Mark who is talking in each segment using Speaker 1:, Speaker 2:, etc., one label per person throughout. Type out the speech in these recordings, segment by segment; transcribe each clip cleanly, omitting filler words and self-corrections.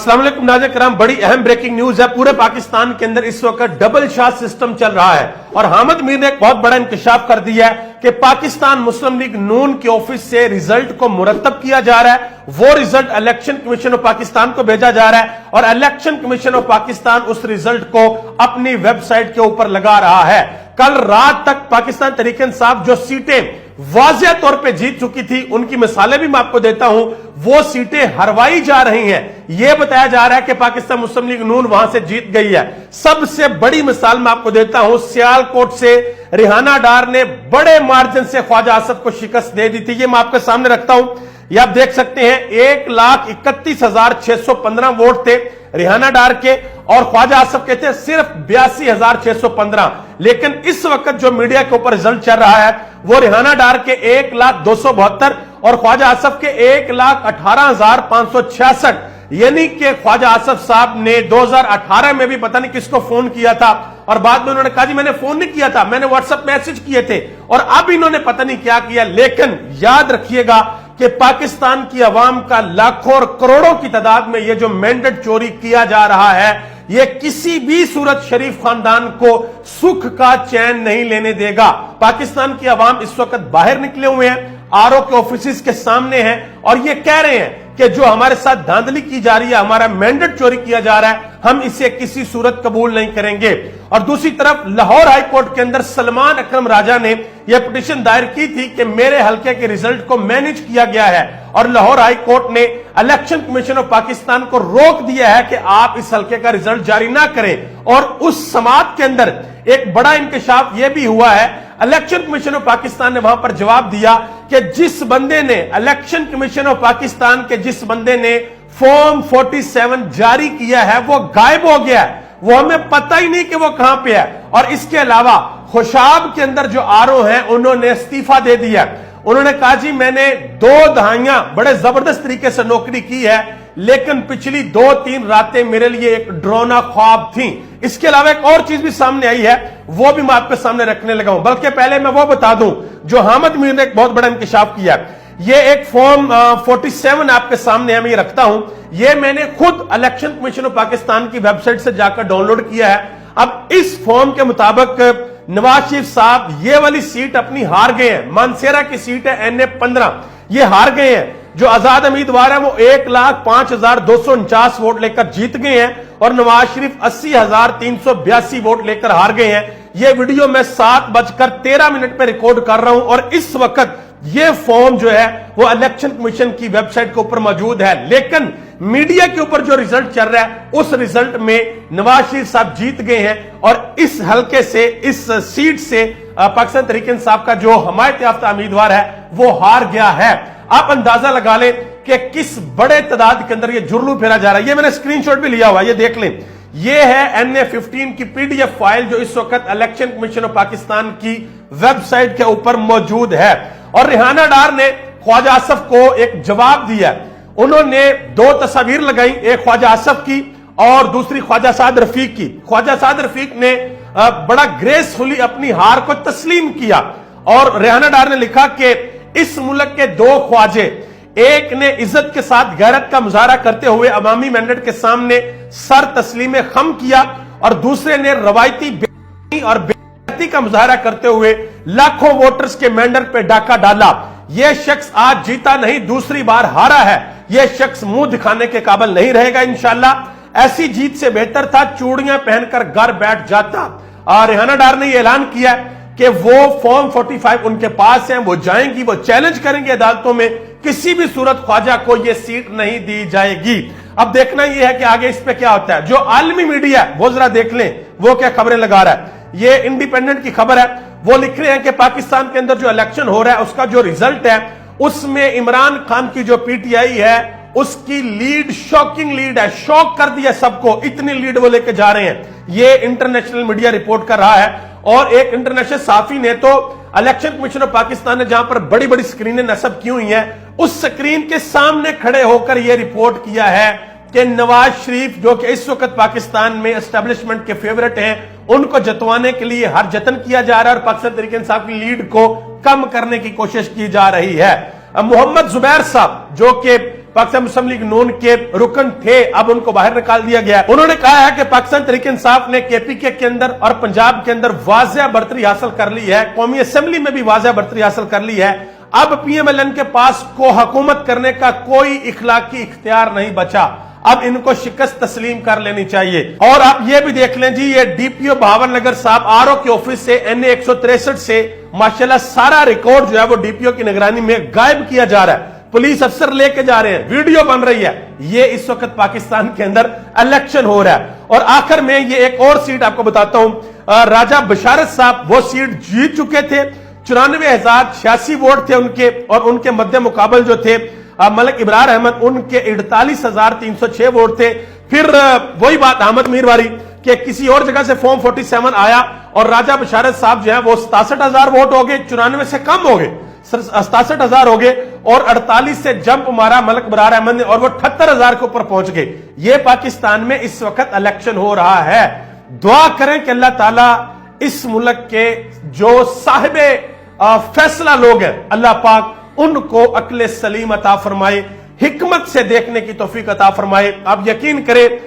Speaker 1: अस्सलाम वालेकुम नाज़रीन किराम, बड़ी अहम ब्रेकिंग न्यूज है। पूरे पाकिस्तान के अंदर इस वक्त डबल शाह सिस्टम चल रहा है और हामिद मीर ने एक बहुत बड़ा इंकशाफ कर दिया है कि पाकिस्तान मुस्लिम लीग नून के ऑफिस से रिजल्ट को मुरतब किया जा रहा है। वो result election commission of Pakistan को भेजा जा रहा है और इलेक्शन कमीशन ऑफ पाकिस्तान उस रिजल्ट को अपनी वेबसाइट के ऊपर लगा रहा है। कल रात तक पाकिस्तान तहरीक इंसाफ जो सीटें वाज़ेह तौर पे जीत चुकी थी, उनकी मिसालें भी मैं आपको देता हूं, वो सीटें हरवाई जा रही हैं। यह बताया जा रहा है कि पाकिस्तान मुस्लिम लीग नून वहां से जीत गई है। सबसे बड़ी मिसाल मैं आपको देता हूं, सियालकोट से रिहाना डार ने बड़े मार्जिन से ख्वाजा आसफ को शिकस्त दे दी थी। ये मैं आपके सामने रखता हूं, ये आप देख सकते हैं। 1,31,615 वोट थे रिहाना डार के और ख्वाजा आसफ के थे सिर्फ 82,615। लेकिन इस वक्त जो मीडिया के ऊपर रिजल्ट चल रहा है वो रिहाना डार के 1,02,72 और ख्वाजा आसफ के 1,18,566। यानी कि ख्वाजा आसफ साहब ने 2018 में भी पता नहीं किसको फोन किया था और बाद में उन्होंने कहा जी मैंने फोन नहीं किया था, मैंने व्हाट्सएप मैसेज किए थे, और अब इन्होंने पता नहीं क्या किया। लेकिन याद रखिएगा कि पाकिस्तान की आवाम का लाखों और करोड़ों की तादाद में यह जो मैंडेट चोरी किया जा रहा है, यह किसी भी सूरत शरीफ खानदान को सुख का चैन नहीं लेने देगा। पाकिस्तान की आवाम इस वक्त बाहर निकले हुए हैं, आरओ के ऑफिस के सामने हैं और ये कह रहे हैं कि जो हमारे साथ धांधली की जा रही है, हमारा मैंडेट चोरी किया जा रहा है, हम इसे किसी सूरत कबूल नहीं करेंगे। और दूसरी तरफ लाहौर हाई कोर्ट के अंदर सलमान अकरम राजा ने यह पिटीशन दायर की थी कि मेरे हल्के के रिजल्ट को मैनेज किया गया है और लाहौर हाई कोर्ट ने इलेक्शन कमीशन ऑफ पाकिस्तान को रोक दिया है कि आप इस हल्के का रिजल्ट जारी ना करें। और उस समाअत के अंदर एक बड़ा इंकशाफ यह भी हुआ है, इलेक्शन कमीशन ऑफ पाकिस्तान ने वहां पर जवाब दिया कि जिस बंदे ने इलेक्शन कमीशन ऑफ पाकिस्तान के जिस बंदे ने फॉर्म 47 जारी किया है वो गायब हो गया है, वो हमें पता ही नहीं कि वो कहां पे है। और इसके अलावा खुशाब के अंदर जो आरओ हैं उन्होंने इस्तीफा दे दिया। उन्होंने कहा जी मैंने 2 दहाइयां बड़े जबरदस्त तरीके से नौकरी की है, लेकिन पिछली 2-3 रातें मेरे लिए एक डरावना ख्वाब थी। इसके अलावा एक और चीज भी सामने आई है, वो भी मैं आपके सामने रखने लगा हूं। बल्कि पहले मैं वो बता दूं जो हामिद मीर ने एक बहुत बड़ा इंकशाफ किया। ये एक फॉर्म 47 आपके सामने है, मैं ये रखता हूं। ये मैंने खुद इलेक्शन कमीशन ऑफ पाकिस्तान की वेबसाइट से जाकर डाउनलोड किया है। अब इस फॉर्म के मुताबिक नवाज शरीफ साहब ये वाली सीट अपनी हार गए हैं। मानसेरा की सीट है NA-15, ये हार गए हैं। जो आजाद उम्मीदवार है वो 1,05,249 वोट लेकर जीत गए हैं और नवाज शरीफ 80,382 वोट लेकर हार गए हैं। ये वीडियो मैं 7:13 पे रिकॉर्ड कर रहा हूं और इस वक्त ये फॉर्म जो है वो इलेक्शन कमीशन की वेबसाइट के ऊपर मौजूद है। लेकिन मीडिया के ऊपर जो रिजल्ट चल रहा है उस रिजल्ट में नवाज शरीफ साहब जीत गए हैं और इस हल्के से, इस सीट से पाकिस्तान तहरीक इंसाफ का जो हमायत याफ्ता उम्मीदवार है वो हार गया है। आप अंदाजा लगा लें कि किस बड़े तादाद के अंदर ये जुर्लू फेरा जा रहा है। ये मैंने स्क्रीनशॉट भी लिया हुआ है, ये देख लें। ये है NA-15 की PDF फाइल जो इस वक्त इलेक्शन कमीशन ऑफ पाकिस्तान की वेबसाइट के ऊपर मौजूद है। और रिहाना डार ने ख्वाजा आसफ को एक जवाब दिया। उन्होंने 2 तस्वीर लगाई, एक ख्वाजा आसफ की और दूसरी ख्वाजा साद रफीक की। ख्वाजा साद रफीक ने बड़ा ग्रेसफुली अपनी हार को तस्लीम किया और रिहाना डार ने लिखा कि इस मुल्क के 2 ख्वाजे, एक ने इज्जत के साथ गैरत का मुजाहरा करते हुए अवामी मैंडेट के सामने सर तस्लीम खम किया और दूसरे ने रवायती और बेइज्जती का मुजाहरा करते हुए लाखों वोटर्स के मैंडेट पे डाका डाला। यह शख्स आज जीता नहीं, दूसरी बार हारा है। यह शख्स मुंह दिखाने के काबिल नहीं रहेगा इंशाल्लाह। ऐसी जीत से बेहतर था चूड़ियां पहनकर घर बैठ जाता। और रिहाना डार ने यह ऐलान किया कि वो फॉर्म 45 उनके पास है, वो जाएंगी, वो चैलेंज करेंगे अदालतों में, किसी भी सूरत ख्वाजा को यह सीट नहीं दी जाएगी। अब देखना यह है कि आगे इस पे क्या होता है। जो आलमी मीडिया है वो जरा देख लें वो क्या खबरें लगा रहा है। ये इंडिपेंडेंट की खबर है, वो लिख रहे हैं कि पाकिस्तान के अंदर जो इलेक्शन हो रहा है उसका जो रिजल्ट है उसमें इमरान खान की जो PTI है उसकी लीड शॉकिंग लीड है, शॉक कर दिया सबको, इतनी लीड वो लेके जा रहे हैं। ये इंटरनेशनल मीडिया रिपोर्ट कर रहा है और एक इंटरनेशनल साफी ने तो इलेक्शन कमीशन ऑफ पाकिस्तान ने जहां पर बड़ी बड़ी स्क्रीनें नस्ब की हुई हैं उस स्क्रीन के सामने खड़े होकर यह रिपोर्ट किया है कि नवाज शरीफ जो कि इस वक्त पाकिस्तान में एस्टेब्लिशमेंट के फेवरेट हैं, उनको जतवाने के लिए हर जतन किया जा रहा है और पाकिस्तान तहरीक इंसाफ की लीड को कम करने की कोशिश की जा रही है। मोहम्मद जुबैर साहब जो कि पाकिस्तान मुस्लिम लीग नून के रुकन थे, अब उनको बाहर निकाल दिया गया। उन्होंने कहा है कि पाकिस्तान तहरीक इंसाफ ने केपीके के अंदर और पंजाब के अंदर वाज़ेह बढ़तरी हासिल कर ली है, कौमी असेंबली में भी वाज़ेह बढ़तरी हासिल कर ली है। अब पीएमएलएन के पास को हुकूमत करने का कोई इखलाकी इख्तियार नहीं बचा, अब इनको शिकस्त तस्लीम कर लेनी चाहिए। और आप ये भी देख लें जी, ये डीपीओ भावन नगर साहब आरओ के ऑफिस से NA 163 से माशाल्लाह सारा रिकॉर्ड जो है वो डीपीओ की निगरानी में गायब किया जा रहा है, पुलिस अफसर लेके जा रहे हैं, वीडियो बन रही है। ये इस वक्त पाकिस्तान के अंदर इलेक्शन हो रहा है। और आखिर में ये एक और सीट आपको बताता हूं, राजा बशारत साहब वो सीट जीत चुके थे, 94,086 वोट थे उनके, और उनके मध्य मुकाबल जो थे मलिक इब्रार अहमद, उनके 48,306 वोट थे। फिर वही बात अहमद मीरवारी कि किसी और जगह से फॉर्म 47 आया और राजा बशारत साहब जो है वो 67,000 वोट हो गए, 94 से कम हो गए, 67,000 हो गए, और 48 से जंप मारा मलिक इब्रार अहमद ने और वो 78,000 के ऊपर पहुंच गए। ये पाकिस्तान में इस वक्त इलेक्शन हो रहा है। दुआ करें कि अल्लाह ताला इस मुल्क के जो साहिबे फैसला लोग हैं, अल्लाह पाक उनको अक्ल सलीम अता फरमाए, हिकमत से देखने की तौफीक अता फरमाए। आप यकीन करें,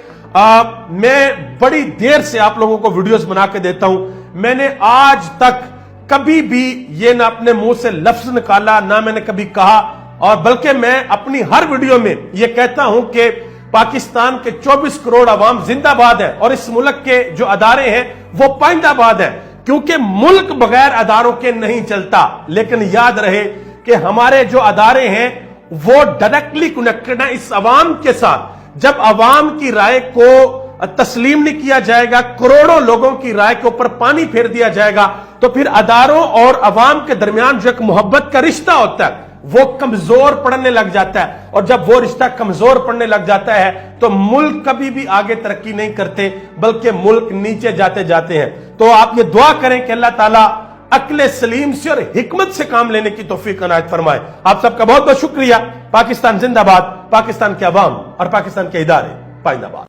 Speaker 1: मैं बड़ी देर से आप लोगों को वीडियोस बना के देता हूं, मैंने आज तक कभी भी ये ना अपने मुंह से लफ्ज निकाला, ना मैंने कभी कहा, और बल्कि मैं अपनी हर वीडियो में ये कहता हूं कि पाकिस्तान के 24 करोड़ अवाम जिंदाबाद है और इस मुल्क के जो अदारे हैं वो पाइंदाबाद है, क्योंकि मुल्क बगैर अदारों के नहीं चलता। लेकिन याद रहे कि हमारे जो अदारे हैं वो डायरेक्टली कनेक्टेड है इस अवाम के साथ। जब अवाम की राय को तस्लीम नहीं किया जाएगा, करोड़ों लोगों की राय के ऊपर पानी फेर दिया जाएगा, तो फिर अदारों और अवाम के दरमियान जो एक मोहब्बत का रिश्ता होता है वो कमजोर पड़ने लग जाता है। और जब वो रिश्ता कमजोर पड़ने लग जाता है तो मुल्क कभी भी आगे तरक्की नहीं करते, बल्कि मुल्क नीचे जाते जाते हैं। तो आप ये दुआ करें कि अल्लाह ताला अक्ल सलीम से और हिकमत से काम लेने की तौफीक अनायत फरमाए। आप सबका बहुत बहुत शुक्रिया। पाकिस्तान जिंदाबाद, पाकिस्तान के अवाम और पाकिस्तान के इदारे पाइंदाबाद।